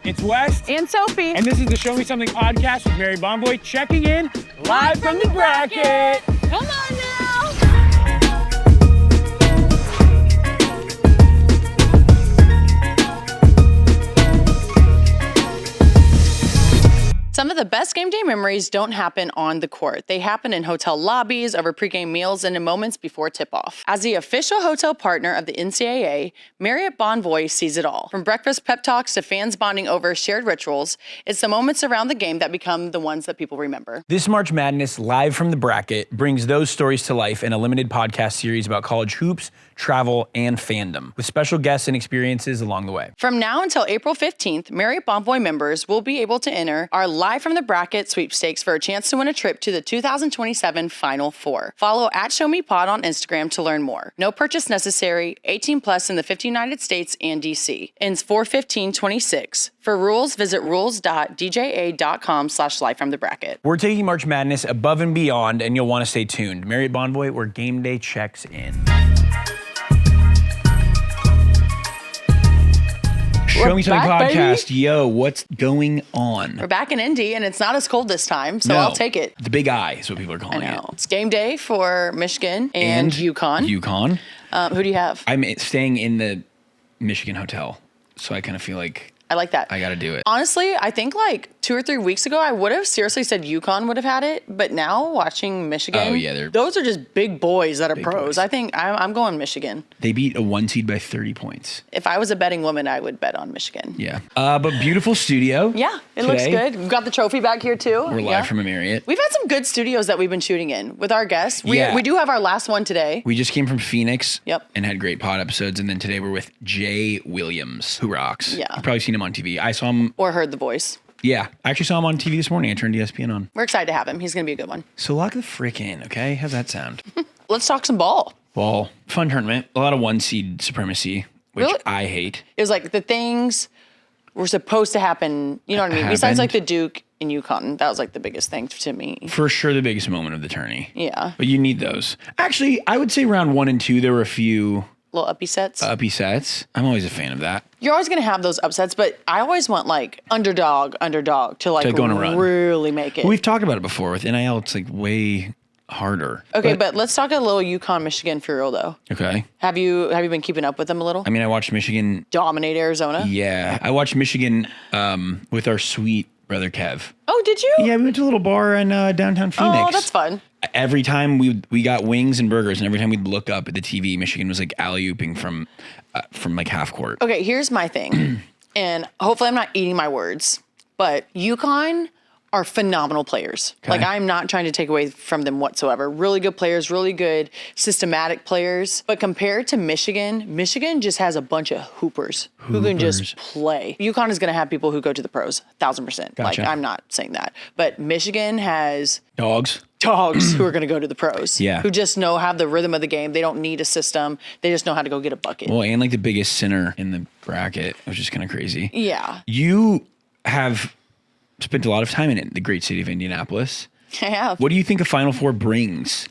It's Wes. And Sophie. And this is the Show Me Something podcast with Mary Bonvoy, checking in live from the bracket. Come on now. Some of the best game day memories don't happen on the court. They happen in hotel lobbies, over pregame meals, and in moments before tip-off. As the official hotel partner of the NCAA, Marriott Bonvoy sees it all. From breakfast pep talks to fans bonding over shared rituals, it's the moments around the game that become the ones that people remember. This March Madness, live from the bracket, brings those stories to life in a limited podcast series about college hoops, travel, and fandom, with special guests and experiences along the way. From now until April 15th, Marriott Bonvoy members will be able to enter our Live from the Bracket sweepstakes for a chance to win a trip to the 2027 Final Four. Follow @ShowMePod on Instagram to learn more. No purchase necessary, 18 plus in the 50 United States and DC. Ends 4/15/26. For rules, visit rules.dja.com/livefromthebracket. We're taking March Madness above and beyond, and you'll want to stay tuned. Marriott Bonvoy, where game day checks in. Show Me Something podcast. Baby. Yo, what's going on? We're back in Indy, and it's not as cold this time, so No, I'll take it. The Big I is what people are calling I know. it. It's game day for Michigan and UConn. UConn. Who do you have? I'm staying in the Michigan hotel, so I kind of feel like I like that. I got to do it. Honestly, I think like 2 or 3 weeks ago, I would have seriously said UConn would have had it. But now watching Michigan, Oh, yeah, those are just big boys that are big pros. boys. I think I'm going Michigan. They beat a 1 seed by 30 points. If I was a betting woman, I would bet on Michigan. Yeah. But beautiful studio. Yeah, it looks today. good. We've got the trophy back here too. We're live from a Marriott. We've had some good studios that we've been shooting in with our guests. Yeah. We do have our last one today. We just came from Phoenix. Yep. And had great pod episodes. And then today we're with Jay Williams, who rocks. Yeah. You've probably seen him on TV. I saw him. Or heard the voice. Yeah. I actually saw him on TV this morning. I turned ESPN on. We're excited to have him. He's going to be a good one. So lock the frick in, okay? How's that sound? Let's talk some ball. Ball. Fun tournament. A lot of 1 seed supremacy, which Really? I hate. It was like the things were supposed to happen. You know what I mean? Besides like the Duke and UConn, that was like the biggest thing to me. For sure the biggest moment of the tourney. Yeah. But you need those. Actually, I would say round 1 and 2, there were a few Little uppy sets. uppy sets. I'm always a fan of that. You're always going to have those upsets, but I always want like underdog to like go on a run. really make it. We've talked about it before. With NIL, it's like way harder. Okay, but let's talk a little UConn, Michigan for real though. Okay. Have you been keeping up with them a little? I mean, I watched Michigan. Dominate Arizona? Yeah. I watched Michigan with our sweet brother Kev. Oh, did you? Yeah, we went to a little bar in downtown Phoenix. Oh, that's fun. Every time we got wings and burgers, and every time we'd look up at the TV, Michigan was like alley-ooping from like half court. Okay, here's my thing. And hopefully I'm not eating my words, but UConn are phenomenal players. Okay. Like, I'm not trying to take away from them whatsoever. Really good players, really good systematic players. But compared to Michigan just has a bunch of hoopers. Who can just play. UConn is going to have people who go to the pros, 1,000%. Gotcha. Like, I'm not saying that. But Michigan has Dogs who are going to go to the pros. Yeah. Who just have the rhythm of the game. They don't need a system. They just know how to go get a bucket. Well, and like the biggest sinner in the bracket, which is kind of crazy. Yeah. You have spent a lot of time in it, the great city of Indianapolis. I have. What do you think a Final Four brings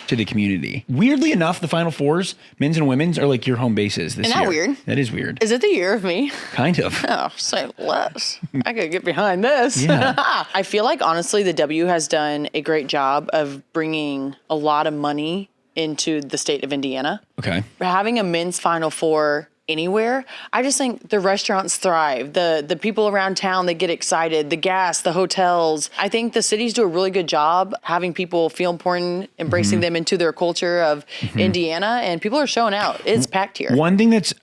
to the community? Weirdly enough, the Final Fours, men's and women's, are like your home bases this year. Isn't that weird? That is weird. Is it the year of me? Kind of. Oh, say less. I could get behind this. Yeah. I feel like, honestly, the W has done a great job of bringing a lot of money into the state of Indiana. Okay. Having a men's Final Four anywhere, I just think the restaurants thrive. The people around town, they get excited. The gas, the hotels. I think the cities do a really good job having people feel important, embracing them into their culture of Indiana, and people are showing out. It's packed here. One thing that's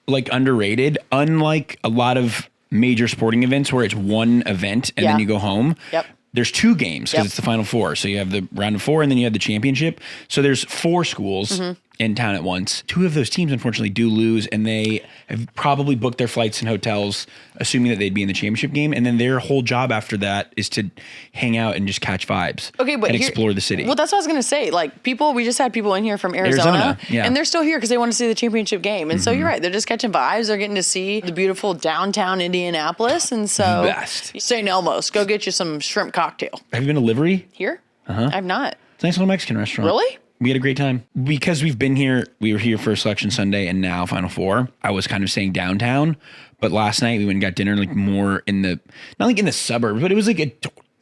like underrated, unlike a lot of major sporting events where it's one event and then you go home. Yep. There's 2 games because Yep. it's the Final Four. So you have the round of 4 and then you have the championship. So there's 4 schools in town at once. 2 of those teams, unfortunately, do lose, and they have probably booked their flights and hotels, assuming that they'd be in the championship game. And then their whole job after that is to hang out and just catch vibes. Okay, but and here- explore the city. Well, that's what I was gonna say. Like, we just had people in here from Arizona, yeah. and they're still here because they want to see the championship game. And so you're right, they're just catching vibes. They're getting to see the beautiful downtown Indianapolis, and so Best. St. Elmo's, go get you some shrimp cocktail Have you been to Livery? here. I've not. It's a nice little Mexican restaurant. Really? We had a great time. Because we've been here, we were here for Selection Sunday and now Final Four. I was kind of staying downtown, but last night we went and got dinner like more in the, not like in the suburbs, but it was like a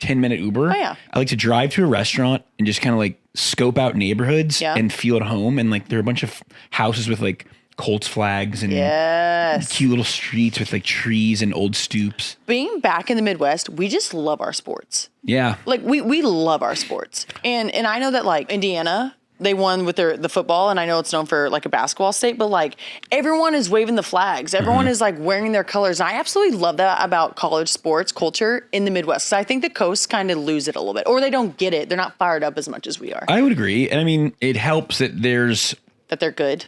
10-minute Uber. Oh, yeah. I like to drive to a restaurant and just kind of like scope out neighborhoods and feel at home. And like there are a bunch of houses with like Colts flags and cute little streets with like trees and old stoops. Being back in the Midwest, we just love our sports. Yeah. Like we love our sports. And I know that like Indiana, they won with the football, and I know it's known for like a basketball state, but like everyone is waving the flags. Everyone is like wearing their colors. And I absolutely love that about college sports culture in the Midwest. So I think the coasts kind of lose it a little bit, or they don't get it. They're not fired up as much as we are. I would agree. And I mean, it helps that that they're good.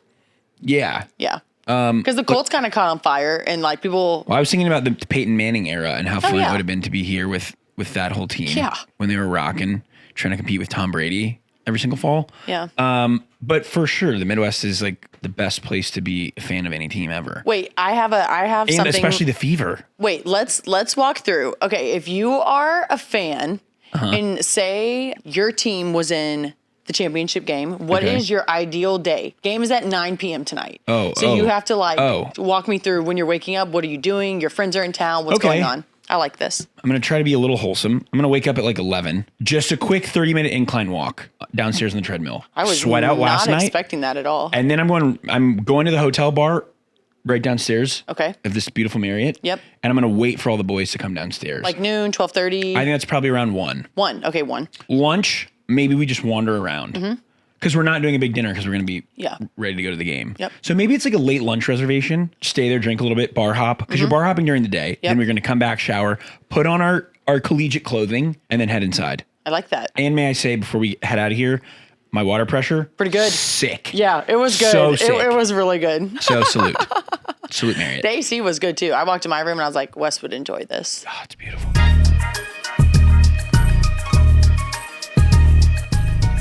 Yeah. Yeah. Because the Colts kind of caught on fire, and like people. Well, I was thinking about the Peyton Manning era and how fun it would have been to be here with that whole team. Yeah. When they were rocking, trying to compete with Tom Brady every single fall. Yeah. But for sure, the Midwest is like the best place to be a fan of any team ever. Wait, I have and something. Especially the Fever. Wait, let's walk through. Okay, if you are a fan and say your team was in the championship game, what is your ideal day? Game is at 9 p.m. tonight. So you have to walk me through when you're waking up. What are you doing? Your friends are in town. What's going on? I like this. I'm going to try to be a little wholesome. I'm going to wake up at like 11. Just a quick 30-minute incline walk downstairs on the treadmill. I was sweat out last night. Not expecting that at all. And then I'm going to the hotel bar right downstairs. Okay. Of this beautiful Marriott. Yep. And I'm going to wait for all the boys to come downstairs. Like noon, 12:30. I think that's probably around 1. 1. Okay, 1. Lunch, maybe we just wander around. Because we're not doing a big dinner because we're going to be ready to go to the game. Yep. So maybe it's like a late lunch reservation. Stay there, drink a little bit, bar hop. Because you're bar hopping during the day. Then we're going to come back, shower, put on our collegiate clothing, and then head inside. I like that. And may I say, before we head out of here, my water pressure. Pretty good. Sick. Yeah, it was good. So sick. It was really good. So salute. Salute Marriott. The AC was good too. I walked in my room and I was like, Wes would enjoy this. Oh, it's beautiful.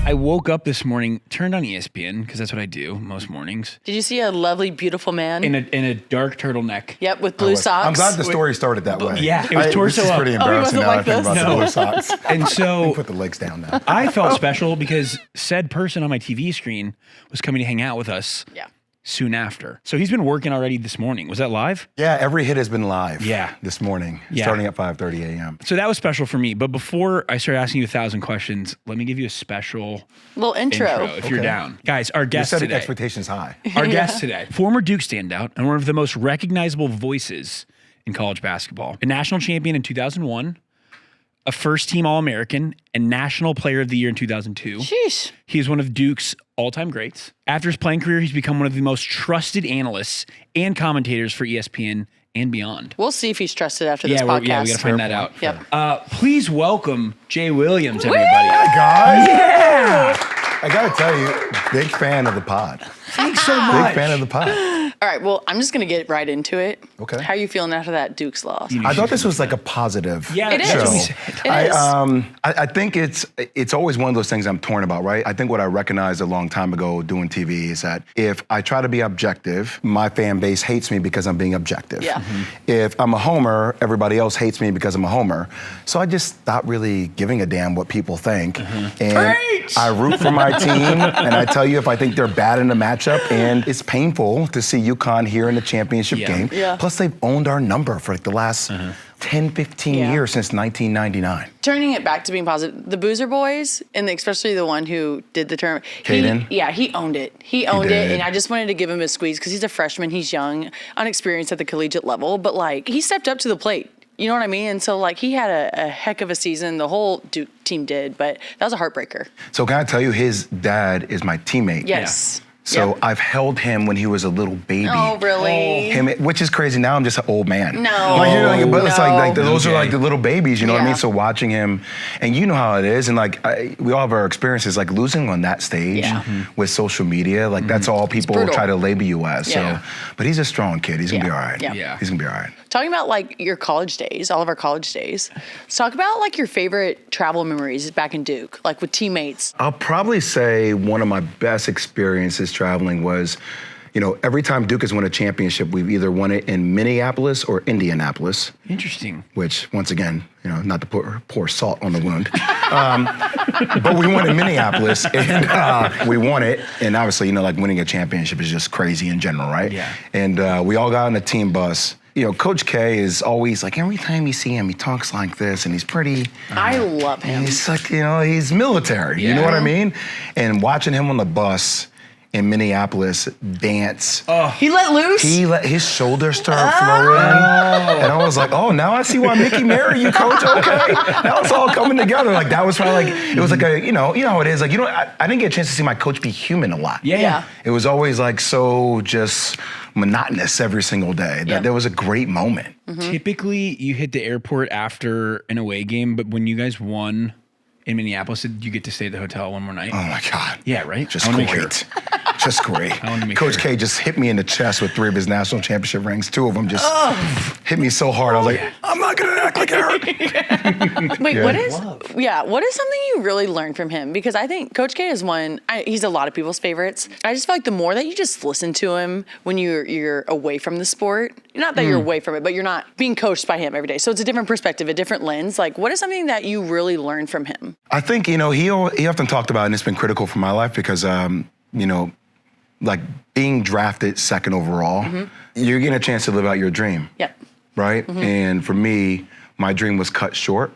I woke up this morning, turned on ESPN, because that's what I do most mornings. Did you see a lovely, beautiful man? In a dark turtleneck. Yep, with blue socks. I'm glad the story started that way. Yeah, it was torso This is up. pretty embarrassing wasn't now like I think this? about the blue socks. And so Put the legs down now. I felt special because said person on my TV screen was coming to hang out with us soon after. So he's been working already this morning. Was that live? Yeah, every hit has been live this morning, Yeah. starting at 5:30 a.m. So that was special for me. But before I start asking you 1,000 questions, let me give you a special Little intro. if you're down. Guys, our You're guest setting today. expectations high. Our guest today, former Duke standout and one of the most recognizable voices in college basketball. A national champion in 2001, a first-team All-American, and National Player of the Year in 2002. Sheesh. He is one of Duke's all-time greats. After his playing career, he's become one of the most trusted analysts and commentators for ESPN and beyond. We'll see if he's trusted after this Yeah, podcast. we got to find that out. Yep. Please welcome Jay Williams, everybody. Hey, guys. Yeah! I got to tell you, big fan of the pod. Thanks so much. Big fan of the pod. All right, well, I'm just going to get right into it. Okay. How are you feeling after that Duke's loss? I thought this was like a positive Yeah, It is. show. that's what we said. It is. I think it's always one of those things I'm torn about, right? I think what I recognized a long time ago doing TV is that if I try to be objective, my fan base hates me because I'm being objective. Yeah. If I'm a homer, everybody else hates me because I'm a homer. So I just stopped really giving a damn what people think. And Preach! I root for my team, and I tell you if I think they're bad in the matchup, and it's painful to see UConn here in the championship game. Yeah. Plus, they've owned our number for like the last 10, 15 years since 1999. Turning it back to being positive, the Boozer Boys, and especially the one who did the term, Caden? he owned it. He owned it, did. and I just wanted to give him a squeeze because he's a freshman, he's young, unexperienced at the collegiate level, but like he stepped up to the plate. You know what I mean? And so like he had a heck of a season. The whole Duke team did, but that was a heartbreaker. So can I tell you, his dad is my teammate. Yes. So Yep. I've held him when he was a little baby. Oh, really? Which is crazy. Now I'm just an old man. No. Like, you know, like, but it's like No. those are like the little babies, you know what I Yeah. mean? So watching him, and you know how it is, and like we all have our experiences, like losing on that stage Yeah. with social media, like that's all people brutal. try to label you as. Yeah. So, but he's a strong kid. He's gonna be Yeah. all right. Yeah. He's gonna be all right. Talking about like your college days, all of our college days. Let's talk about like your favorite travel memories back in Duke, like with teammates. I'll probably say one of my best experiences traveling was every time Duke has won a championship, we've either won it in Minneapolis or Indianapolis. Interesting. Which, once again, not to pour salt on the wound, but we won in Minneapolis, and we won it. And obviously, like winning a championship is just crazy in general, right? Yeah. And we all got on a team bus. Coach K is always like, every time you see him, he talks like this, and he's pretty. I love him. He's like, he's military. You know what I mean? And watching him on the bus in Minneapolis dance. He let loose? He let his shoulders start flowing. And I was like, now I see why Mickey married you, Coach. Okay. Now it's all coming together. Like, that was probably it was like you know how it is. Like, I didn't get a chance to see my coach be human a lot. Yeah. It was always like so just monotonous every single day. That was a great moment. Typically, you hit the airport after an away game, but when you guys won in Minneapolis, did you get to stay at the hotel one more night? Oh my God. Yeah, right? Just great. Just great. Coach K just hit me in the chest with 3 of his national championship rings. 2 of them just hit me so hard. I was like, I'm not going to act like it hurt. Wait, what is something you really learned from him? Because I think Coach K is he's a lot of people's favorites. I just feel like the more that you just listen to him when you're away from the sport, not that you're away from it, but you're not being coached by him every day. So it's a different perspective, a different lens. Like, what is something that you really learned from him? I think, he often talked about, and it's been critical for my life because, like being drafted 2nd overall, you're getting a chance to live out your dream. Yep. Right? And for me, my dream was cut short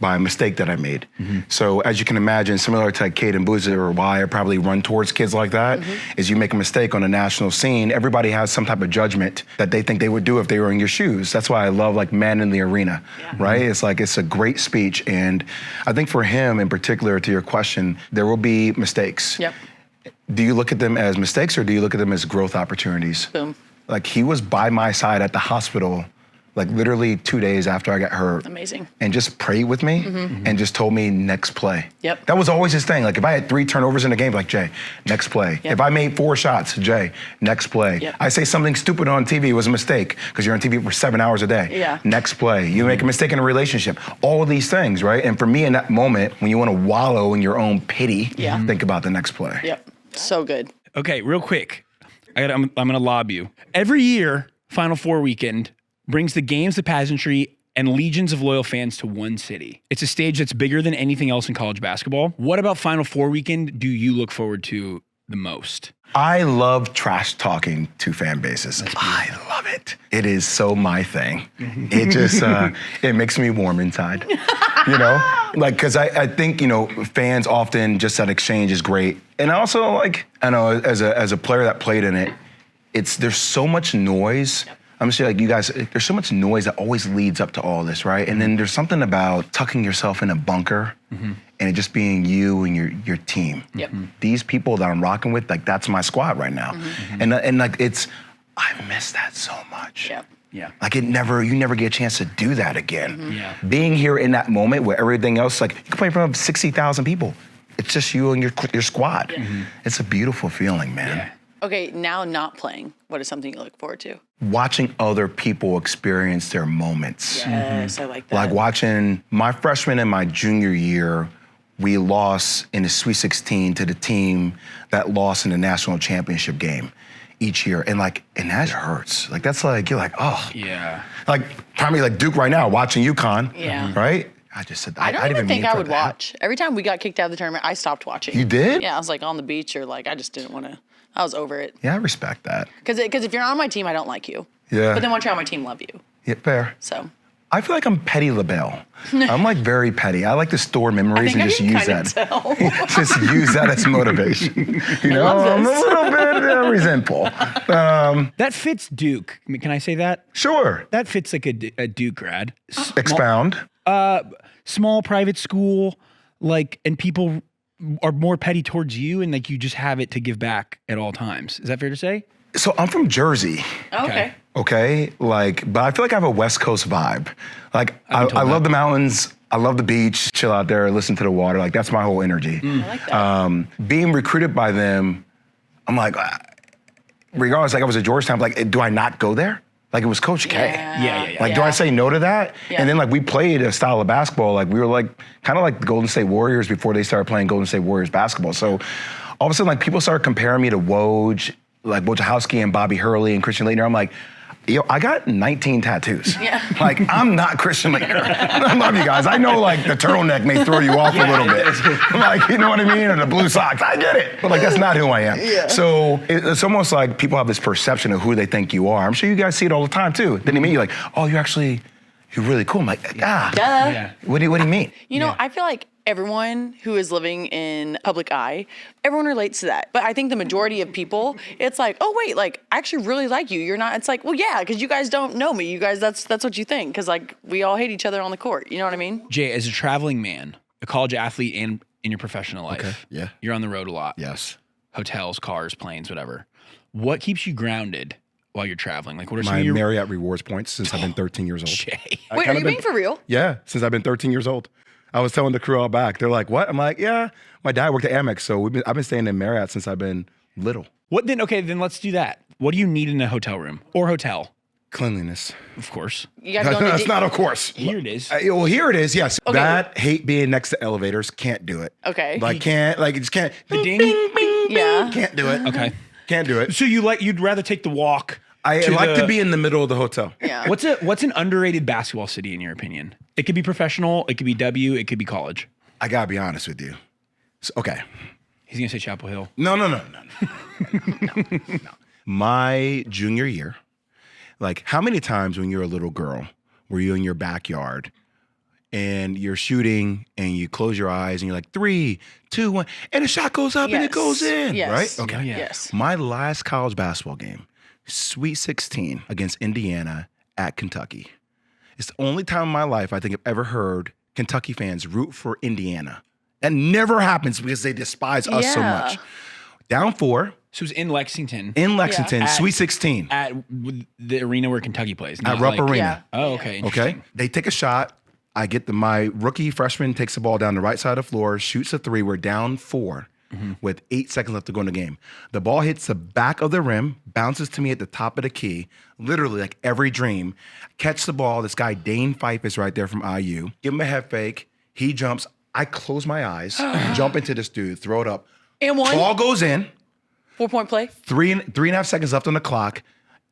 by a mistake that I made. So as you can imagine, similar to like Kate and Boozer, or why I probably run towards kids like that, is you make a mistake on a national scene, everybody has some type of judgment that they think they would do if they were in your shoes. That's why I love like Man in the Arena, right? It's like, it's a great speech. And I think for him in particular, to your question, there will be mistakes. Yep. Do you look at them as mistakes or do you look at them as growth opportunities? Boom. Like, he was by my side at the hospital, like literally 2 days after I got hurt. Amazing. And just prayed with me and just told me next play. Yep. That was always his thing. Like, if I had 3 turnovers in a game, like, Jay, next play. Yep. If I made 4 shots, Jay, next play. Yep. I say something stupid on TV, it was a mistake because you're on TV for 7 hours a day. Yeah. Next play. You make a mistake in a relationship. All of these things, right? And for me in that moment, when you want to wallow in your own pity, think about the next play. Yep. So good. Okay, real quick. I'm going to lob you. Every year, Final Four weekend brings the games, the pageantry, and legions of loyal fans to one city. It's a stage that's bigger than anything else in college basketball. What about Final Four weekend do you look forward to the most? I love trash talking to fan bases. I love it. It is so my thing. It just, it makes me warm inside, Like, because I think, fans often just that exchange is great. And also, like, I know as a player that played in it, there's so much noise. I'm gonna say, like, you guys, there's so much noise that always leads up to all this, right? And then there's something about tucking yourself in a bunker and it just being you and your team. Yep. These people that I'm rocking with, like, that's my squad right now. And like, I miss that so much. Yep. Yeah. Like, you never get a chance to do that again. Yeah. Being here in that moment where everything else, like, you can play in front of 60,000 people. It's just you and your squad. It's a beautiful feeling, man. Yeah. Okay, now not playing. What is something you look forward to? Watching other people experience their moments. Yes, I like that. Like watching my freshman and my junior year, we lost in the Sweet 16 to the team that lost in the national championship game each year. And that hurts. Like, that's like, you're like, oh. Yeah. Like, probably like Duke right now, watching UConn. Yeah. Right? I just said, I don't even think I would that. watch. Every time we got kicked out of the tournament, I stopped watching. You did? Yeah, I was like on the beach or like, I just didn't want to. I was over it. Yeah, I respect that. Because if you're not on my team, I don't like you. Yeah. But then once you're on my team, love you. Yeah, fair. So. I feel like I'm petty LaBelle. I'm like very petty. I like to store memories and just use that. Just use that as motivation. I'm a little bit resentful. That fits Duke. I mean, can I say that? Sure. That fits like a Duke grad. Expound. Small private school, like, and people are more petty towards you, and like you just have it to give back at all times. Is that fair to say? So I'm from Jersey. Okay. Okay, but I feel like I have a West Coast vibe. Like, I love the mountains, I love the beach, chill out there, listen to the water. Like, that's my whole energy. I like that. Being recruited by them, I'm like, regardless, like I was at Georgetown, like, do I not go there? Like, it was Coach K. Yeah. Like, do I say no to that? Yeah. And then, like, we played a style of basketball. Like, we were, like, kind of like the Golden State Warriors before they started playing Golden State Warriors basketball. So, all of a sudden, like, people started comparing me to Woj like Wojciechowski and Bobby Hurley and Christian Laettner. I'm like, yo, I got 19 tattoos. Yeah. Like, I'm not Christian Laettner. I love you guys. I know, like, the turtleneck may throw you off a little bit. Like, you know what I mean? Or the blue socks. I get it. But, like, that's not who I am. Yeah. So it's almost like people have this perception of who they think you are. I'm sure you guys see it all the time, too. Then you meet you like, oh, you're really cool. I'm like, Duh. What do you mean? You know, I feel like everyone who is living in public eye, everyone relates to that. But I think the majority of people, it's like, oh wait, like I actually really like you. You're not. It's like, well, yeah, because you guys don't know me. You guys, that's what you think. Because like we all hate each other on the court. You know what I mean? Jay, as a traveling man, a college athlete, and in your professional life, Okay, yeah. you're on the road a lot. Yes. Hotels, cars, planes, whatever. What keeps you grounded while you're traveling? Like, what are some My of your Marriott rewards points since I've been 13 years old. Jay? Wait, are you being for real? Yeah, since I've been 13 years old. I was telling the crew all back. They're like, what? I'm like, yeah, my dad worked at Amex, so I've been staying in Marriott since I've been little. What then? Okay, then let's do that. What do you need in a hotel room or hotel? Cleanliness. Of course. You got to go on That's not of course. Here it is. Well, here it is, yes. Okay. That, hate being next to elevators, can't do it. Okay. Like, just can't. The ding. Bing, bing, Yeah. Can't do it. Okay. Can't do it. So you'd rather take the walk. I like to be in the middle of the hotel. Yeah. What's an underrated basketball city in your opinion? It could be professional, it could be W, it could be college. I gotta be honest with you. So, okay. He's gonna say Chapel Hill. No. No. My junior year, like how many times when you're a little girl were you in your backyard and you're shooting and you close your eyes and you're like 3, 2, 1, and the shot goes up and it goes in, Yes. right? Okay. Yeah. Yes. My last college basketball game, Sweet 16 against Indiana at Kentucky. It's the only time in my life I think I've ever heard Kentucky fans root for Indiana. That never happens because they despise us so Yeah. much. Down 4 So it was in Lexington. in Lexington, Yeah. Sweet 16 At the arena where Kentucky plays. at not Rupp like- Arena. Yeah. Oh, okay. Okay, Interesting. they take a shot. I get my rookie freshman takes the ball down the right side of the floor, shoots a 3. We're down 4 with 8 seconds left to go in the game. The ball hits the back of the rim, bounces to me at the top of the key, literally like every dream. Catch the ball. This guy, Dane Fife, is right there from IU. Give him a head fake. He jumps. I close my eyes, jump into this dude, throw it up. And one. Ball goes in. 4-point play. 3.5 seconds left on the clock.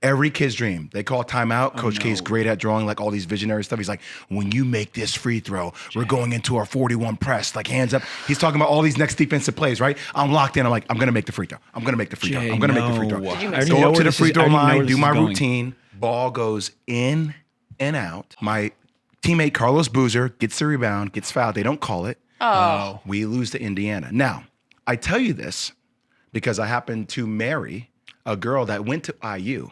Every kid's dream. They call timeout. Coach K is great at drawing like all these visionary stuff. He's like, when you make this free throw, we're going into our 41 press, like hands up. He's talking about all these next defensive plays, right? I'm locked in. I'm like, I'm going to make the free throw. I'm going to make the free throw. Jay, I'm going to make the free throw. no. Did you I miss already it? know Go up to where the this free is- I throw already know where line, this do is my going. routine. Ball goes in and out. My teammate, Carlos Boozer, gets the rebound, gets fouled. They don't call it. Oh. We lose to Indiana. Now, I tell you this because I happened to marry a girl that went to IU,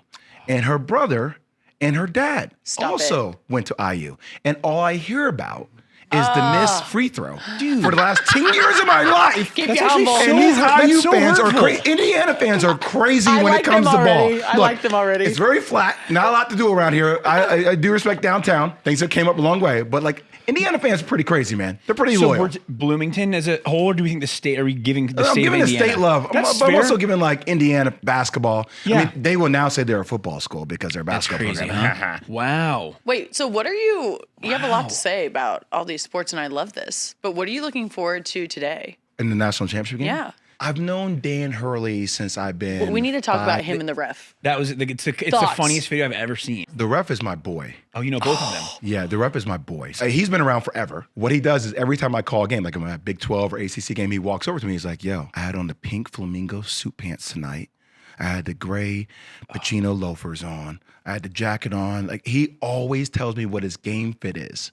and her brother and her dad Stop also went to IU. And all I hear about is the missed free throw for the last 10 years of my life. Keep That's you actually humble. so- And these That's IU so fans are hurtful. crazy. Indiana fans are crazy I when like it comes them to ball. already. I like them already. It's very flat. Not a lot to do around here. I do respect downtown. Things have came up a long way. But like Indiana fans are pretty crazy, man. They're pretty So loyal. we're Bloomington as a whole, or do we think the state? Are we giving the I'm state giving of the Indiana? state love. That's But I'm fair. also giving like Indiana basketball. Yeah. I mean, they will now say they're a football school because they're a That's basketball crazy, program. huh? Wow. Wait, so what are you have a lot Wow. to say about all these sports and I love this, but what are you looking forward to today? In the national championship game? Yeah. I've known Dan Hurley since I've been. Well, we need to talk about 5. him and the ref. That was it's the Thoughts? funniest video I've ever seen. The ref is my boy. Oh, you know both of them. Yeah, the rep is my boy. He's been around forever. What he does is every time I call a game, like I'm at Big 12 or ACC game, he walks over to me. He's like, yo, I had on the pink flamingo suit pants tonight. I had the gray Pacino loafers on. I had the jacket on. Like he always tells me what his game fit is.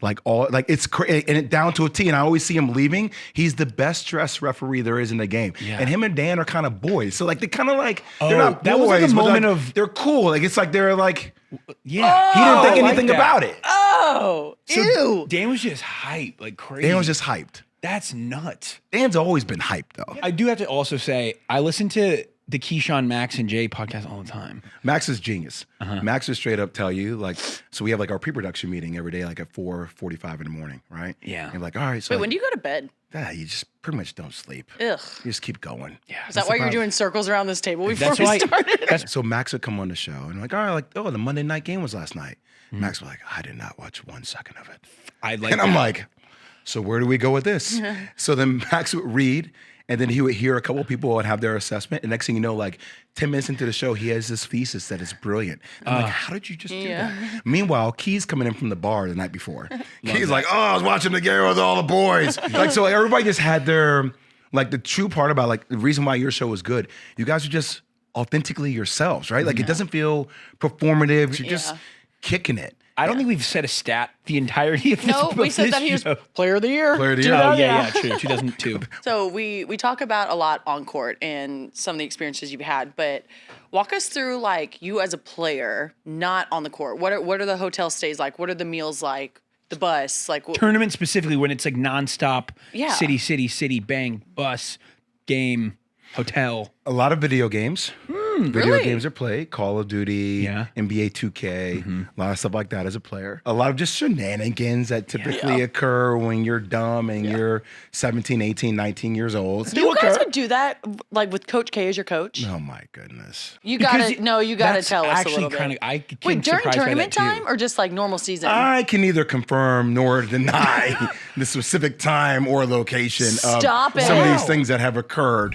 Like it's and it down to a T. And I always see him leaving. He's the best dressed referee there is in the game. Yeah. And him and Dan are kind of boys. So like they kind of like they're not boys, that was like a but moment like, of- they're cool. Like it's like they're like Yeah. he didn't think I like anything that. about it. Oh, ew. Dan was just hype, like crazy. Dan was just hyped. That's nuts. Dan's always been hyped though. I do have to also say, I listen to the Keyshawn, Max, and Jay podcast all the time. Max is genius. Max will straight up tell you, like, so we have like our pre-production meeting every day, like at 4:45 in the morning, right? Yeah. And you're like, all right, so Wait, when do you go to bed? you just pretty much don't sleep. Ugh. You just keep going. Yeah. Is that why you're doing circles around this table before That's we why. started? So Max would come on the show and like, all right, like, oh, the Monday night game was last night. Max was like, I did not watch 1 second of it. I like And I'm that. like, so where do we go with this? So then Max would read, And then he would hear a couple of people and have their assessment. And next thing you know, like 10 minutes into the show, he has this thesis that is brilliant. And I'm like, how did you just do that? Meanwhile, Key's coming in from the bar the night before. Key's like, oh, I was watching the game with all the boys. Like, so everybody just had their, like the true part about like the reason why your show was good, you guys are just authentically yourselves, right? Like it doesn't feel performative. You're just kicking it. I don't think we've said a stat the entirety of this. No, we said that he was player of the year. Player of the year. Oh, yeah, true. 2002. So we talk about a lot on court and some of the experiences you've had, but walk us through like you as a player, not on the court. What are the hotel stays like? What are the meals like? The bus, like Tournament specifically when it's like nonstop, Yeah. city, bang, bus, game, hotel. A lot of video games. Video really? games are played. Call of Duty, NBA 2K, a lot of stuff like that as a player. A lot of just shenanigans that typically occur when you're dumb and you're 17, 18, 19 years old. You guys would do that like with Coach K as your coach? Oh my goodness. You gotta That's tell us a actually little bit. kind of, I Wait, during surprised by that tournament too. time or just like normal season? I can neither confirm nor deny the specific time or location Stop of some of it. these things that have occurred.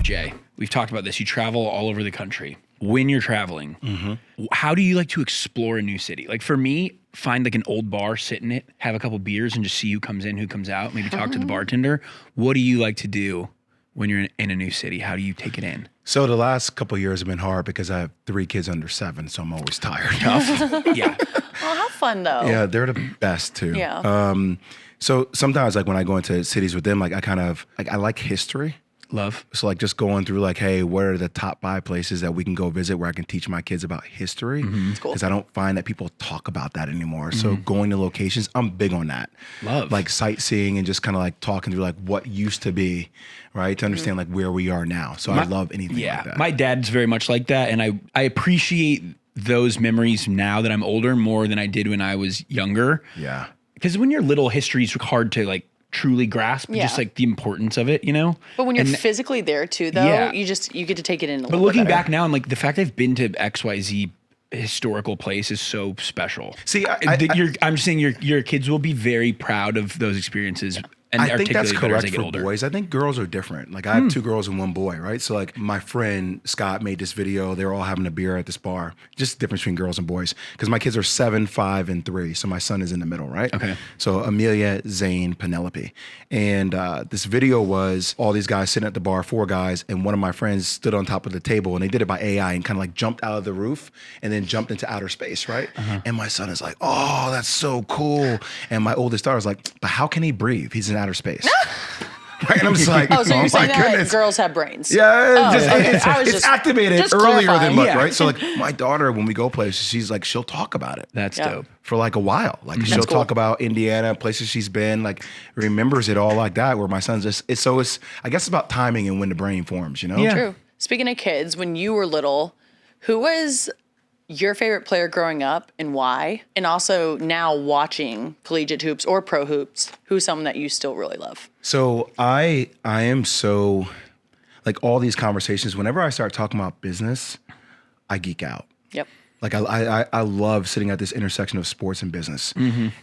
Jay, we've talked about this. You travel all over the country. When you're traveling, how do you like to explore a new city? Like for me, find like an old bar, sit in it, have a couple beers, and just see who comes in, who comes out. Maybe talk to the bartender. What do you like to do when you're in a new city? How do you take it in? So the last couple of years have been hard because I have 3 kids under 7, so I'm always tired. Yeah. Oh, how fun though. Yeah, they're the best too. Yeah. So sometimes like when I go into cities with them, like I like history. Love. So like just going through like, hey, what are the top 5 places that we can go visit where I can teach my kids about history? Because I don't find that people talk about that anymore. So going to locations, I'm big on that. Love. Like sightseeing and just kind of like talking through like what used to be, right? To understand like where we are now. So I love anything like that. My dad's very much like that. And I appreciate those memories now that I'm older more than I did when I was younger. Yeah. Because when you're little, history's hard to like truly grasp just like the importance of it, you know? But when you're physically there too, though, you get to take it in a little bit. But looking better. back now, I'm like, the fact I've been to XYZ historical place is so special. See, I'm just saying your kids will be very proud of those experiences. And I think that's better as correct they get for older. boys. I think girls are different. Like I have 2 girls and 1 boy, right? So like my friend Scott made this video. They were all having a beer at this bar. Just the difference between girls and boys. Because my kids are 7, 5, and 3. So my son is in the middle, right? Okay. So Amelia, Zane, Penelope. And this video was all these guys sitting at the bar, 4 guys, and one of my friends stood on top of the table and they did it by AI and kind of like jumped out of the roof and then jumped into outer space, right? And my son is like, oh, that's so cool. And my oldest daughter is like, but how can he breathe? He's in outer space. Right? And I'm just like, Oh, so you're my saying that goodness. girls have brains? Yeah, okay. it's activated just earlier clarifying. than Mutt, Yeah. right? So like my daughter, when we go places, she's like, she'll talk about it That's dope. for like a while. Like she'll cool. talk about Indiana, places she's been, like remembers it all like that. Where my son's just, it's I guess it's about timing and when the brain forms, you know? Yeah. True. Speaking of kids, when you were little, who was your favorite player growing up and why? And also now watching collegiate hoops or pro hoops, who's someone that you still really love? So I am so, like all these conversations, whenever I start talking about business, I geek out. Yep. Like I love sitting at this intersection of sports and business.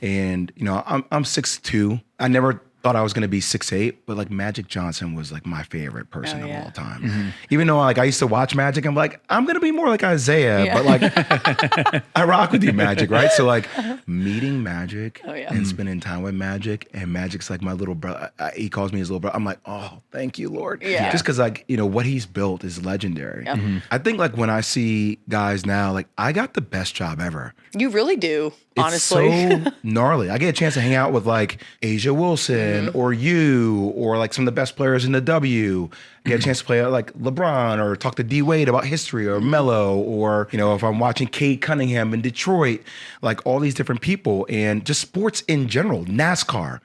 And you know, I'm 6'2". I never thought I was going to be 6'8", but like Magic Johnson was like my favorite person of all time. Even though like I used to watch Magic, I'm like, I'm going to be more like Isaiah, but like I rock with you, Magic, right? So like meeting Magic and spending time with Magic, and Magic's like my little brother. He calls me his little brother. I'm like, oh, thank you, Lord. Yeah. Just because like, you know, what he's built is legendary. I think like when I see guys now, like I got the best job ever. You really do, honestly. It's so gnarly. I get a chance to hang out with like Asia Wilson or you or like some of the best players in the W. Get a chance to play like LeBron or talk to D Wade about history or Melo or, you know, if I'm watching Cunningham in Detroit, like all these different people and just sports in general, NASCAR,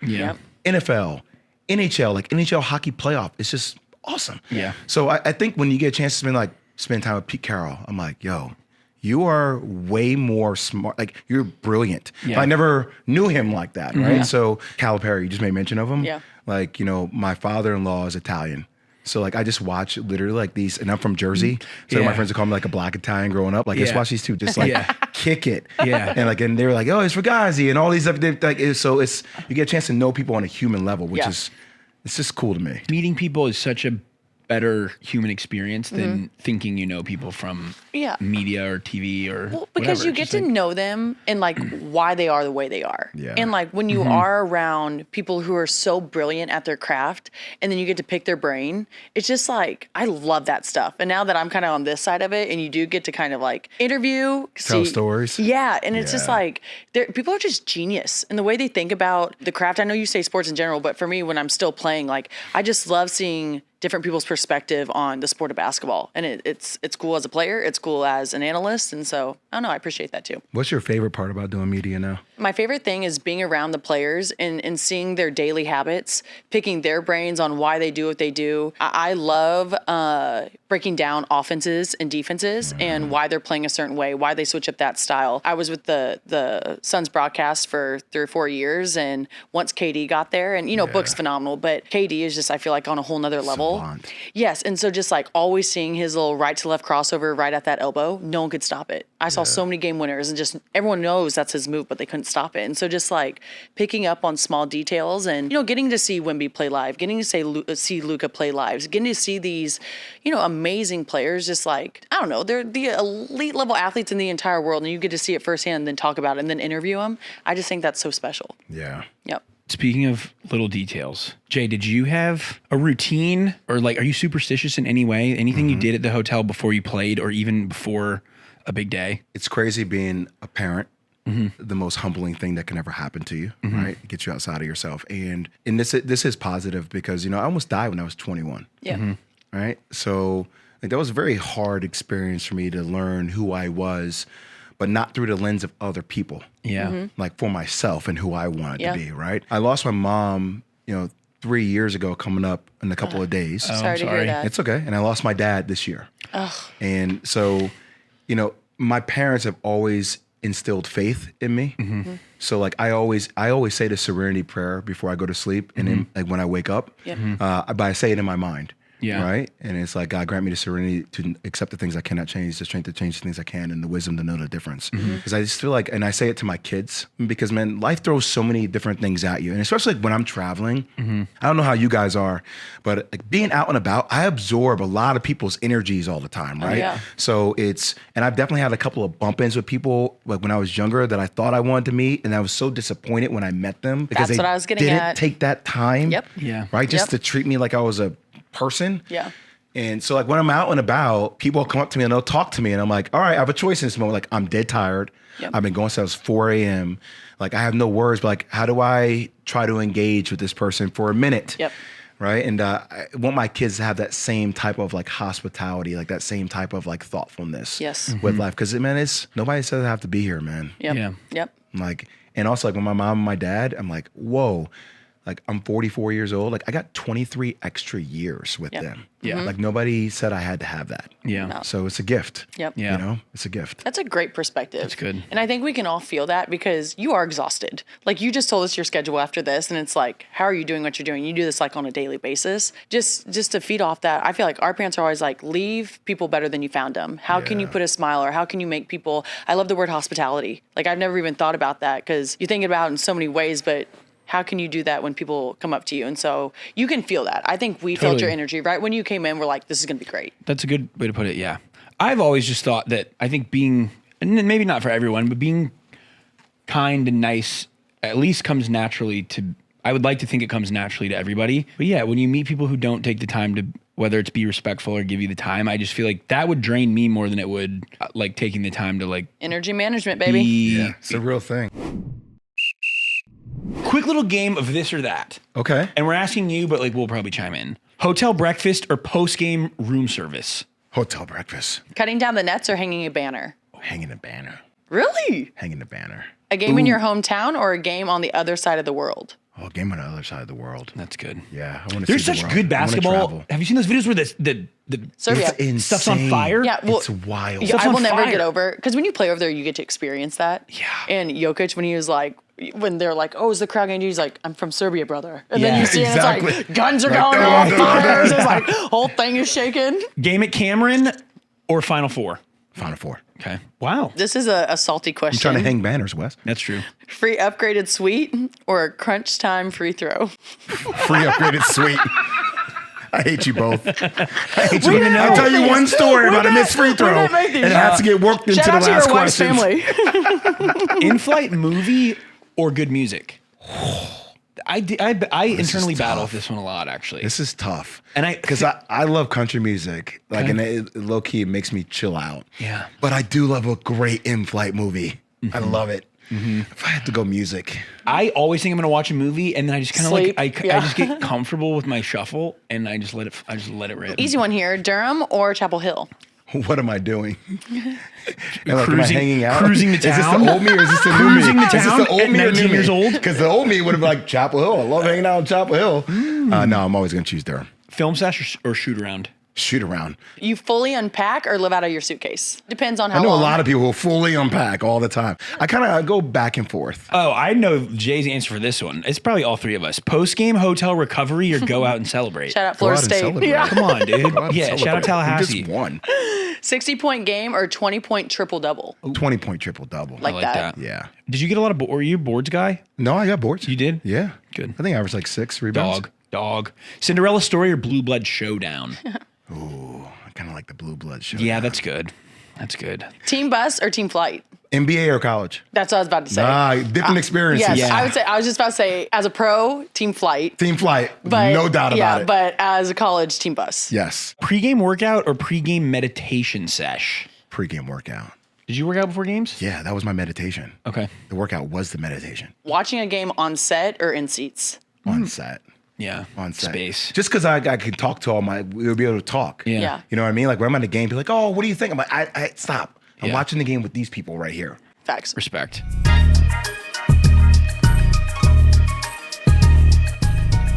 NFL, NHL, like NHL hockey playoff. It's just awesome. Yeah. So I think when you get a chance to spend time with Pete Carroll, I'm like, yo, you are way more smart. Like you're brilliant. Yeah. But I never knew him like that, right? So Calipari, you just made mention of him. Yeah. Like, you know, my father-in-law is Italian. So like I just watch literally like these, and I'm from Jersey. So my friends would call me like a black Italian growing up. Like I just watch these two just like kick it. Yeah. And they were like, oh, it's Fugazi and all these other you get a chance to know people on a human level, which is it's just cool to me. Meeting people is such a better human experience than thinking you know people from media or TV or because whatever. you get to know them and like why they are the way they are. Yeah. And like when you are around people who are so brilliant at their craft and then you get to pick their brain, it's just like, I love that stuff. And now that I'm kind of on this side of it and you do get to kind of like interview, Tell stories. Yeah. And it's just like, people are just genius in the way they think about the craft. I know you say sports in general, but for me, when I'm still playing, like I just love seeing different people's perspective on the sport of basketball. And it's cool as a player. It's cool as an analyst. And so, I don't know, I appreciate that too. What's your favorite part about doing media now? My favorite thing is being around the players and seeing their daily habits, picking their brains on why they do what they do. I love breaking down offenses and defenses and why they're playing a certain way, why they switch up that style. I was with the Suns broadcast for 3 or 4 years, and once KD got there, and Book's phenomenal, but KD is just, I feel like, on a whole nother level. Savant. Yes, and so just like always seeing his little right to left crossover right at that elbow, no one could stop it. I saw so many game winners, and just everyone knows that's his move, but they couldn't stop it. And so just like picking up on small details and, getting to see Wemby play live, getting to see Luka play live, getting to see these, amazing players, just like, I don't know, they're the elite level athletes in the entire world, and you get to see it firsthand and then talk about it and then interview them. I just think that's so special. Yeah. Yep. Speaking of little details, Jay, did you have a routine or like, are you superstitious in any way? Anything you did at the hotel before you played or even before a big day? It's crazy being a parent. The most humbling thing that can ever happen to you, right? It gets you outside of yourself. And this is positive because, I almost died when I was 21. Yeah. Right? So like, that was a very hard experience for me to learn who I was, but not through the lens of other people. Yeah. Like for myself and who I wanted to be, right? I lost my mom, 3 years ago coming up in a couple of days. Sorry to hear that. It's okay. And I lost my dad this year. And so, my parents have always instilled faith in me. So like I always say the serenity prayer before I go to sleep, and then like when I wake up, but I say it in my mind. Yeah. Right. And it's like, God, grant me the serenity to accept the things I cannot change, the strength to change the things I can, and the wisdom to know the difference. Because I just feel like, and I say it to my kids, because man, life throws so many different things at you. And especially like when I'm traveling, I don't know how you guys are, but like being out and about, I absorb a lot of people's energies all the time. Right. Yeah. So and I've definitely had a couple of bump ins with people like when I was younger that I thought I wanted to meet. And I was so disappointed when I met them because That's they what I was getting didn't at. take that time. Yep. Yeah. Right. Just to treat me like I was a person. Yeah. And so like when I'm out and about, people will come up to me and they'll talk to me and I'm like, all right, I have a choice in this moment. Like I'm dead tired. I've been going since 4 a.m. Like I have no words, but like, how do I try to engage with this person for a minute? Yep. Right. And I want my kids to have that same type of like hospitality, like that same type of like thoughtfulness with life. Cause man, nobody says I have to be here, man. Yep. Yeah. Yep. Like, and also like when my mom and my dad, I'm like, whoa. Like I'm 44 years old. Like I got 23 extra years with them. Yeah. Like nobody said I had to have that. Yeah. No. So it's a gift. Yep. Yeah. It's a gift. That's a great perspective. That's good. And I think we can all feel that because you are exhausted. Like you just told us your schedule after this, and it's like, how are you doing what you're doing? You do this like on a daily basis. Just to feed off that, I feel like our parents are always like, leave people better than you found them. How can you put a smile, or how can you make people? I love the word hospitality. Like I've never even thought about that because you think about it in so many ways, but how can you do that when people come up to you? And so you can feel that. I think we felt your energy right when you came in. We're like, this is going to be great. That's a good way to put it. Yeah. I've always just thought that I think being, and maybe not for everyone, but being kind and nice at least comes naturally I would like to think it comes naturally to everybody. But yeah, when you meet people who don't take the time to, whether it's be respectful or give you the time, I just feel like that would drain me more than it would like taking the time to like Energy management, baby. It's a real thing. Quick little game of this or that. Okay. And we're asking you, but like we'll probably chime in. Hotel breakfast or post-game room service? Hotel breakfast. Cutting down the nets or hanging a banner? Hanging a banner. Really? Hanging a banner. A game in your hometown or a game on the other side of the world? Oh, game on the other side of the world. That's good. Yeah. I want to There's see the such world. good I wanna basketball. travel. Have you seen those videos where the Serbia. It's insane. stuff's on fire? Yeah, well, It's wild. Yeah, Stuff's I on will never fire. get over, because when you play over there, you get to experience that. Yeah. And Jokic, when he was like, when they're like, oh, is the crowd going to do? He's like, I'm from Serbia, brother. And then Yeah. you see it, and Exactly. it's like, guns are Like, going dun, off, dun, fires. dun. It's like, whole thing is shaking. Game at Cameron or Final Four? Final Four. Okay. Wow. This is a salty question. I'm trying to hang banners, Wes. That's true. Free upgraded suite or crunch time free throw? Free upgraded suite. I hate you both. I hate you. didn't know. I'll tell you one story about a missed free throw. didn't make these. And it has to get worked into Shout the out to your last wife's question. family. In-flight movie or good music? I internally battle tough. with this one a lot, actually. This is tough. And because I love country music. Like, Okay. and it, low key, it makes me chill out. Yeah. But I do love a great in-flight movie. I love it. If I had to go music, I always think I'm going to watch a movie, and then I just kind of like Sleep. I just get comfortable with my shuffle, and I just let it rip. Easy one here. Durham or Chapel Hill? what am I doing? And like, am I hanging out? cruising to Is this town? the old me or is this the new me? Cruising to Is this town the old at me or 19 new years me? old? Because the old me would have been like Chapel Hill. I love hanging out in Chapel Hill. No, I'm always going to choose Durham. Film sesh or shoot around? Shoot around. You fully unpack or live out of your suitcase? Depends on how I know long. a lot of people who fully unpack all the time. I kind of go back and forth. Oh, I know Jay's answer for this one. It's probably all three of us. Post-game hotel recovery or go out and celebrate? Shout out Go Florida out and State. celebrate. Yeah. Come on, dude. Go out and Yeah, shout out celebrate. Tallahassee. You just won. 60-point game or 20-point triple-double? 20-point triple-double. Like I like that. that. Yeah. Did you get a lot of were you a boards guy? No, I got boards. You did? Yeah. Good. I think I averaged like 6 rebounds. Dog. Cinderella story or Blue Blood showdown? I kind of like the blue blood show. Yeah, that's good. That's good. Team bus or team flight? NBA or college? That's what I was about to say. Different experiences. Yes, Yeah. I was just about to say, as a pro, team flight. Team flight. But no doubt about it. But as a college, team bus. Yes. Pre-game workout or pre-game meditation sesh? Pre-game workout. Did you work out before games? Yeah, that was my meditation. Okay. The workout was the meditation. Watching a game on set or in seats? On set. Yeah. On set. Space. Just because I can talk to we'll be able to talk. Yeah. Yeah. You know what I mean? Like when I'm at the game, be like, oh, what do you think? I'm like, I stop. I'm Yeah. watching the game with these people right here. Facts. Respect.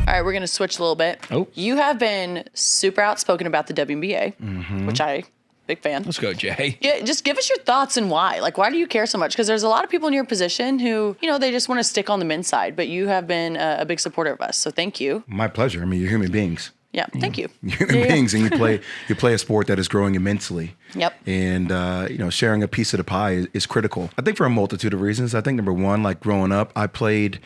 All right, we're going to switch a little bit. Oh. You have been super outspoken about the WNBA, which big fan. Let's go, Jay. Yeah, just give us your thoughts and why. Like, why do you care so much? Because there's a lot of people in your position who, they just want to stick on the men's side, but you have been a big supporter of us. So thank you. My pleasure. I mean, you're human beings. Yeah, thank you. Human beings, and you play a sport that is growing immensely. Yep. And sharing a piece of the pie is critical. I think for a multitude of reasons. I think number one, like growing up, I played.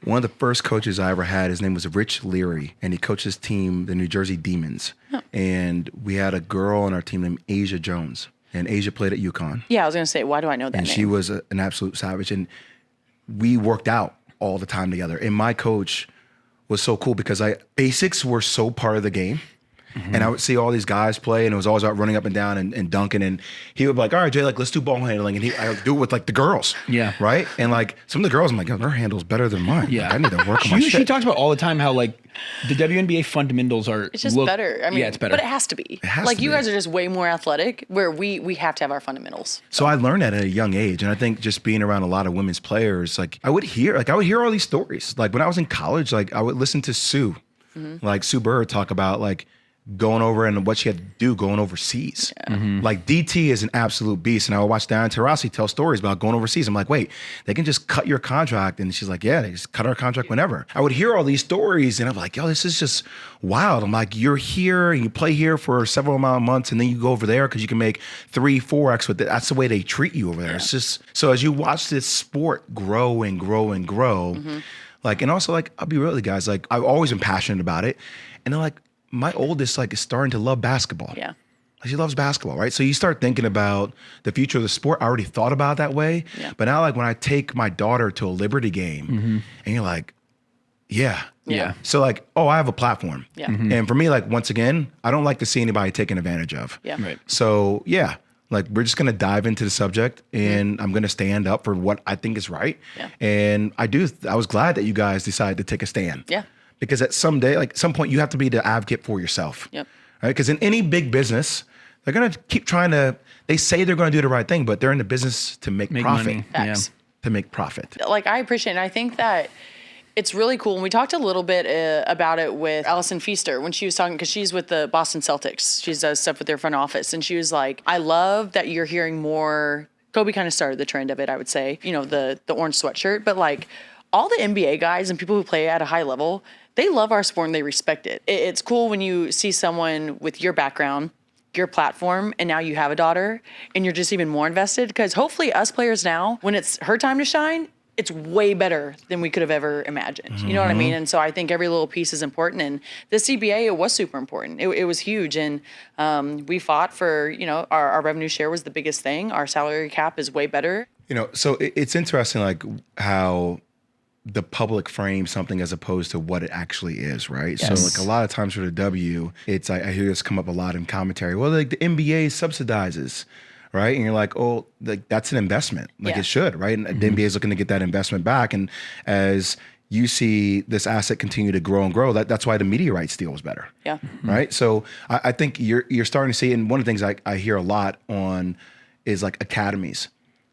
One of the first coaches I ever had, his name was Rich Leary, and he coached his team, the New Jersey Demons. Oh. And we had a girl on our team named Asia Jones, and Asia played at UConn. Yeah, I was going to say, why do I know that And name? she was an absolute savage, and we worked out all the time together. And my coach was so cool because basics were so part of the game. And I would see all these guys play, and it was always about running up and down and dunking. And he would be like, all right, Jay, like, let's do ball handling. And I would do it with, like, the girls. Yeah. Right? And, like, some of the girls, I'm like, yo, their handle's better than mine. Yeah. Like, I need to work on my She shit. talks about all the time how, like, the WNBA fundamentals are It's just better. I mean, yeah, it's better. But it has to be. It has like, to you be. guys are just way more athletic, where we have to have our fundamentals. So I learned that at a young age. And I think just being around a lot of women's players, like, I would hear all these stories. Like, when I was in college, like, I would listen to Sue, like, Sue Bird talk about, like, going over and what she had to do going overseas. Like DT is an absolute beast. And I would watch Diana Taurasi tell stories about going overseas. I'm like, wait, they can just cut your contract. And she's like, yeah, they just cut our contract whenever. I would hear all these stories and I'm like, yo, this is just wild. I'm like, you're here and you play here for several amount of months and then you go over there because you can make 3-4x with it. That's the way they treat you over there. It's just, so as you watch this sport grow and grow and grow, like, and also like, I'll be real with you guys, like I've always been passionate about it. And then like, my oldest like is starting to love basketball. Yeah. Like, she loves basketball, right? So you start thinking about the future of the sport. I already thought about it that way. Yeah. But now like when I take my daughter to a Liberty game and you're like, yeah. Yeah. So like, oh, I have a platform. Yeah. And for me, like, once again, I don't like to see anybody taken advantage of. Yeah. Right. So yeah, like we're just gonna dive into the subject and I'm gonna stand up for what I think is right. Yeah. And I was glad that you guys decided to take a stand. Yeah. Because at some point you have to be the advocate for yourself. Yep. Right? Because in any big business, they're gonna keep trying to. They say they're gonna do the right thing, but they're in the business to make profit. money. Facts. To make profit. Like, I appreciate it. And I think that it's really cool. And we talked a little bit about it with Allison Feaster when she was talking, because she's with the Boston Celtics. She does stuff with their front office. And she was like, I love that you're hearing more. Kobe kind of started the trend of it, I would say, the orange sweatshirt. But like all the NBA guys and people who play at a high level, they love our sport and they respect it. It's cool when you see someone with your background your platform and now you have a daughter and you're just even more invested? Because hopefully us players now, when it's her time to shine, it's way better than we could have ever imagined. You know what I mean? And so I think every little piece is important. And the CBA, it was super important. It was huge. And we fought for, our revenue share was the biggest thing. Our salary cap is way better. So it's interesting, like how the public frames something as opposed to what it actually is, right? Yes. So like a lot of times for the W, it's I hear this come up a lot in commentary. Well, like the NBA subsidizes, right? And you're like, oh, like that's an investment. Like it should, right? And the NBA is looking to get that investment back. And as you see this asset continue to grow and grow, that's why the media rights deal was better. Yeah. Right? So I think you're starting to see, and one of the things I hear a lot on is like academies.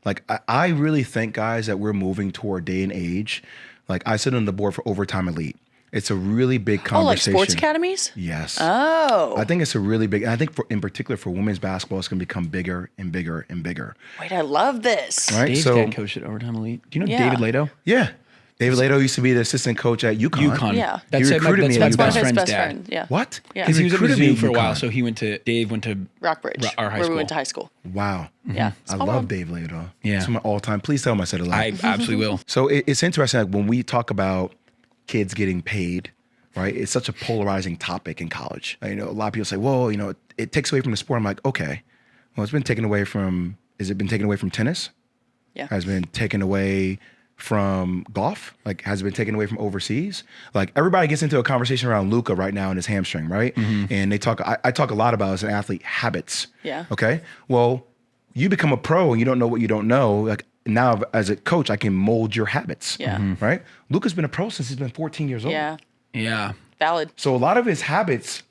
Like, I really think, guys, that we're moving toward a day and age. Like, I sit on the board for Overtime Elite. It's a really big conversation. Oh, like sports academies? Yes. Oh. I think it's a really big, and I think in particular for women's basketball, it's going to become bigger and bigger and bigger. Wait, I love this. Right? Dave's dad coached at Overtime Elite. Do you know David Lato? Yeah. David Lato used to be the assistant coach at UConn. UConn. Yeah. That's He recruited me. that's One my of his friend's best dad. friends. Yeah. What? Yeah. Because he was at recruited me Mizzou at for a while, UConn. so Dave went to Rockbridge, our high where school. we went to high school. Wow. Yeah. I Small love world. Dave Lato. Yeah. It's my all-time. Please tell him I said it loud. I absolutely will. So it's interesting, like when we talk about kids getting paid, right? It's such a polarizing topic in college. A lot of people say, well, it takes away from the sport. I'm like, okay, well, has it been taken away from tennis? Yeah. Has it been taken away from golf? Like, has it been taken away from overseas? Like, everybody gets into a conversation around Luka right now and his hamstring, right? And I talk a lot about, as an athlete, habits. Yeah. Okay? Well, you become a pro and you don't know what you don't know. Like, now as a coach, I can mold your habits. Yeah. Right? Luka's been a pro since he's been 14 years old. Yeah. Yeah. Valid. So a lot of his habits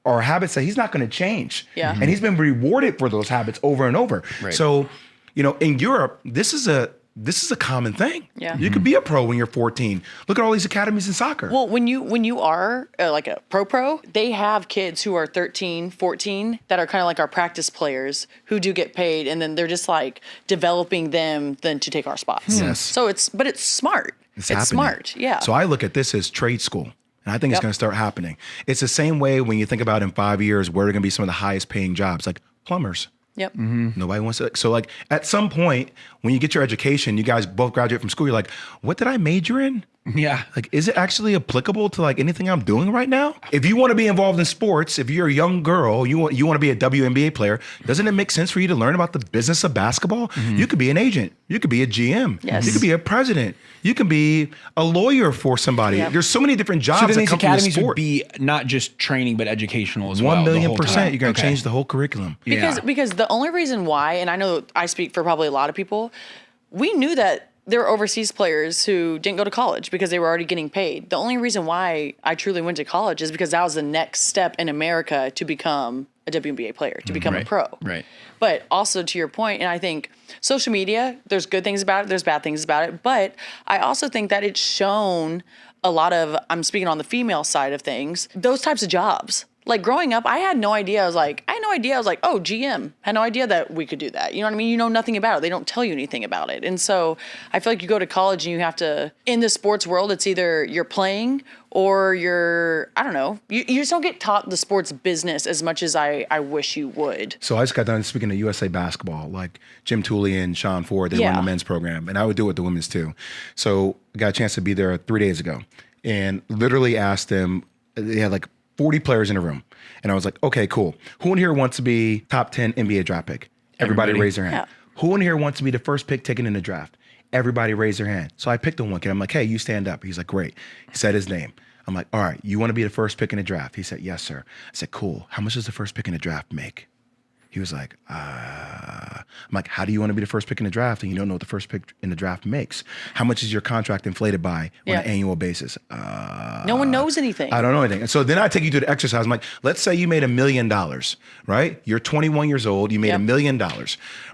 are habits that he's not going to change. Yeah. And he's been rewarded for those habits over and over. Right. So, in Europe, this is a common thing. Yeah. You could be a pro when you're 14. Look at all these academies in soccer. Well, when you are like a pro, they have kids who are 13, 14 that are kind of like our practice players who do get paid, and then they're just like developing them then to take our spots. Yes. So it's smart. It's happening. smart. Yeah. So I look at this as trade school. And I think it's going to start happening. It's the same way when you think about in 5 years, where are going to be some of the highest paying jobs, like plumbers. Yep. Nobody wants to. So like at some point, when you get your education, you guys both graduate from school, you're like, what did I major in? Yeah. Like, is it actually applicable to like anything I'm doing right now? If you want to be involved in sports, if you're a young girl, you want to be a WNBA player, doesn't it make sense for you to learn about the business of basketball? You could be an agent. You could be a GM. Yes. You could be a president. You can be a lawyer for somebody. Yep. There's so many different jobs So then that these come from the academies would sport. be not just training, but educational as well. 1 the million whole %. time. You're going to Okay. change the whole curriculum. Because the only reason why, and I know I speak for probably a lot of people, we knew that there were overseas players who didn't go to college because they were already getting paid. The only reason why I truly went to college is because that was the next step in America to become a WNBA player, to become a pro. Right. But also to your point, and I think social media, there's good things about it, there's bad things about it, but I also think that it's shown a lot of, I'm speaking on the female side of things, those types of jobs. Like growing up, I had no idea. I was like, oh, GM. Had no idea that we could do that. You know what I mean? You know nothing about it. They don't tell you anything about it. And so I feel like you go to college and you have to, in the sports world, it's either you're playing or you're, I don't know. You just don't get taught the sports business as much as I wish you would. So I just got done speaking to USA Basketball, like Jim Tooley and Sean Ford, they run the men's program, and I would do it with the women's too. So I got a chance to be there 3 days ago and literally asked them, they had like 40 players in a room. And I was like, okay, cool. Who in here wants to be top 10 NBA draft pick? Everybody raise their hand. Yeah. Who in here wants to be the first pick taken in the draft? Everybody raise their hand. So I picked on one kid. I'm like, hey, you stand up. He's like, great. He said his name. I'm like, all right, you want to be the first pick in the draft? He said, yes, sir. I said, cool. How much does the first pick in the draft make? He was like, I'm like, how do you want to be the first pick in the draft and you don't know what the first pick in the draft makes? How much is your contract inflated by on an annual basis? No one knows anything. I don't know anything. And so then I take you through the exercise. I'm like, let's say you made $1 million, right? You're 21 years old. You made $1 million,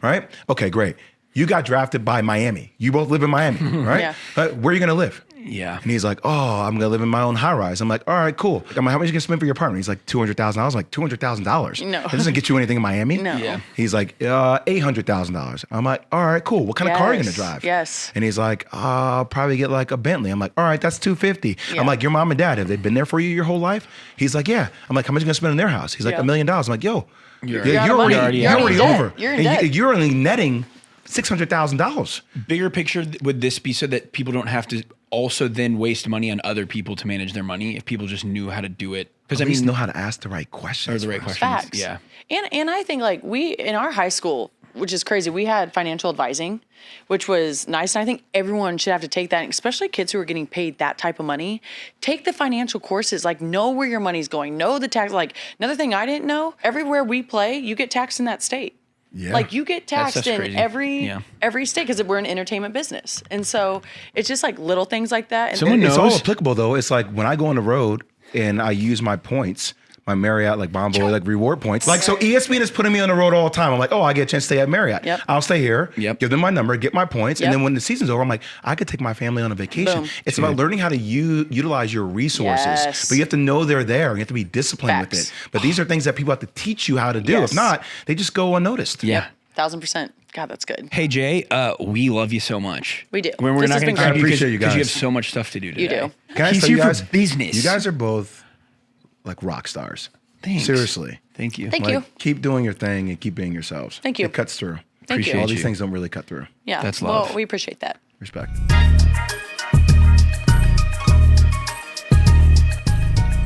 right? Okay, great. You got drafted by Miami. You both live in Miami, right? Yeah. Where are you going to live? Yeah. And he's like, oh, I'm gonna live in my own high rise. I'm like, all right, cool. I'm like, how much you gonna spend for your apartment? He's like, $200,000. I'm like, $200,000? No. It doesn't get you anything in Miami. No. Yeah. He's like, $800,000. I'm like, all right, cool. What kind of car are you gonna drive? Yes. And he's like, I'll probably get like a Bentley. I'm like, all right, that's $250,000. Yeah. I'm like, your mom and dad, have they been there for you your whole life? He's like, yeah. I'm like, how much are you gonna spend in their house? He's like, Yeah. $1 million. I'm like, yo, You're you're out of money. already You're already in over. debt. You're in And debt. you're only netting $600,000. Bigger picture, would this be so that people don't have to also then waste money on other people to manage their money if people just knew how to do it? Because At least know how to ask the right questions. or the right first. questions. Facts. Yeah. And I think like we in our high school, which is crazy, we had financial advising, which was nice. And I think everyone should have to take that, especially kids who are getting paid that type of money. Take the financial courses, like know where your money's going, know the tax. Like another thing I didn't know, everywhere we play, you get taxed in that state. Yeah. Like you get taxed stuff's in crazy. every state because we're an entertainment business. And so it's just like little things like that. And Someone It's all knows. applicable though. It's like when I go on the road and I use my points, my Marriott, like Bonvoy, like reward points. Like, so ESPN is putting me on the road all the time. I'm like, oh, I get a chance to stay at Marriott. Yep. I'll stay here, Yep. give them my number, get my points. Yep. And then when the season's over, I'm like, I could take my family on a vacation. Boom. It's about learning how to utilize your resources. Yes. But you have to know they're there. You have to be disciplined with Facts. it. But these are things that people have to teach you how to do. Yes. If not, they just go unnoticed. Yeah. 1000%. God, that's good. Hey Jay, we love you so much. We do. We're This not has going been to great. keep you appreciate you because you have guys. so much stuff to do today. You do. Can I He's tell here you guys, for business. You guys are both like rock stars. Thanks. Seriously. Thank you. Thank Like, you. keep doing your thing and keep being yourselves. Thank you. It cuts through. Thank you. All Appreciate these you. things don't really cut through. Yeah. That's love. Well, we appreciate that. Respect.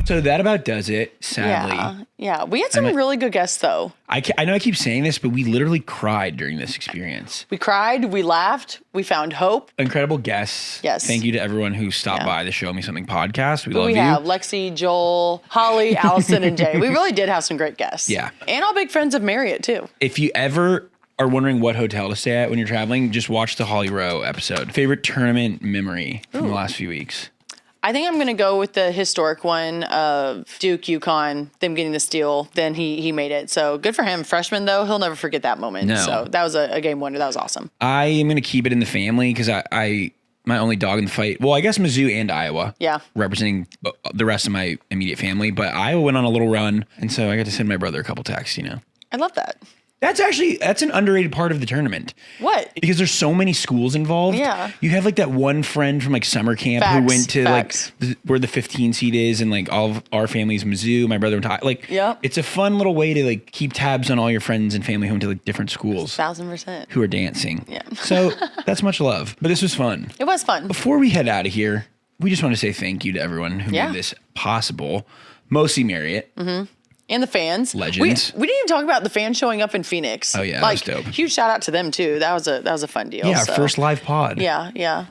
So that about does it, sadly. Yeah. Yeah. We had some really good guests though. I know I keep saying this, but we literally cried during this experience. We cried, we laughed, we found hope. Incredible guests. Yes. Thank you to everyone who stopped by the Show Me Something podcast. We love We you. have Lexi, Joel, Holly, Allison, and Jay. We really did have some great guests. Yeah. And all big friends of Marriott too. If you ever are wondering what hotel to stay at when you're traveling, just watch the Holly Rowe episode. Favorite tournament memory from the last few weeks? I think I'm going to go with the historic one of Duke, UConn, them getting the steal. Then he made it. So good for him. Freshman, though, he'll never forget that moment. No. So that was a game winner. That was awesome. I am going to keep it in the family because I my only dog in the fight. Well, I guess Mizzou and Iowa. Yeah. Representing the rest of my immediate family. But Iowa went on a little run. And so I got to send my brother a couple texts, you know. I love that. That's an underrated part of the tournament. What? Because there's so many schools involved. Yeah. You have like that one friend from like summer camp who Facts, went to facts. like where the 15 seed is, and like all of our family's Mizzou. My brother went to like. Yep. It's a fun little way to like keep tabs on all your friends and family who went to like different schools 1000%. who are dancing. Yeah. So that's much love. But this was fun. It was fun. Before we head out of here, we just want to say thank you to everyone who Yeah. made this possible. Mostly Marriott. And the fans. Legends. We didn't even talk about the fans showing up in Phoenix. Oh, yeah, that like, was dope. Huge shout out to them too. That was a fun deal. Yeah, so. our first live pod. Yeah, yeah.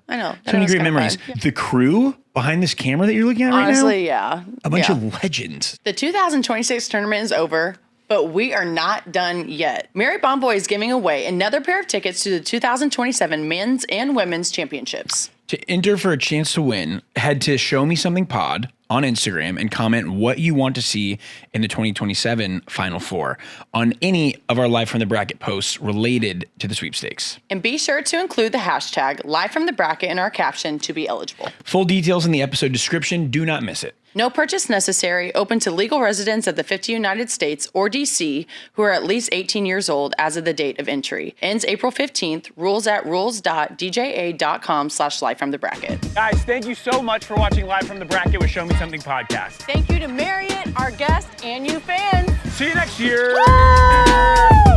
I know. So many great memories. The crew behind this camera that you're looking at right now. Honestly, yeah. A bunch Yeah. of legends. The 2026 tournament is over, but we are not done yet. Marriott Bonvoy is giving away another pair of tickets to the 2027 men's and women's championships. To enter for a chance to win, head to Show Me Something Pod on Instagram and comment what you want to see in the 2027 Final Four on any of our Live from the Bracket posts related to the sweepstakes. And be sure to include the hashtag Live from the Bracket in our caption to be eligible. Full details in the episode description. Do not miss it. No purchase necessary, open to legal residents of the 50 United States or DC who are at least 18 years old as of the date of entry. Ends April 15th. Rules at rules.dja.com/live from the bracket. Guys, thank you so much for watching Live from the Bracket with Show Me Something podcast. Thank you to Marriott, our guests, and you fans. See you next year. Woo!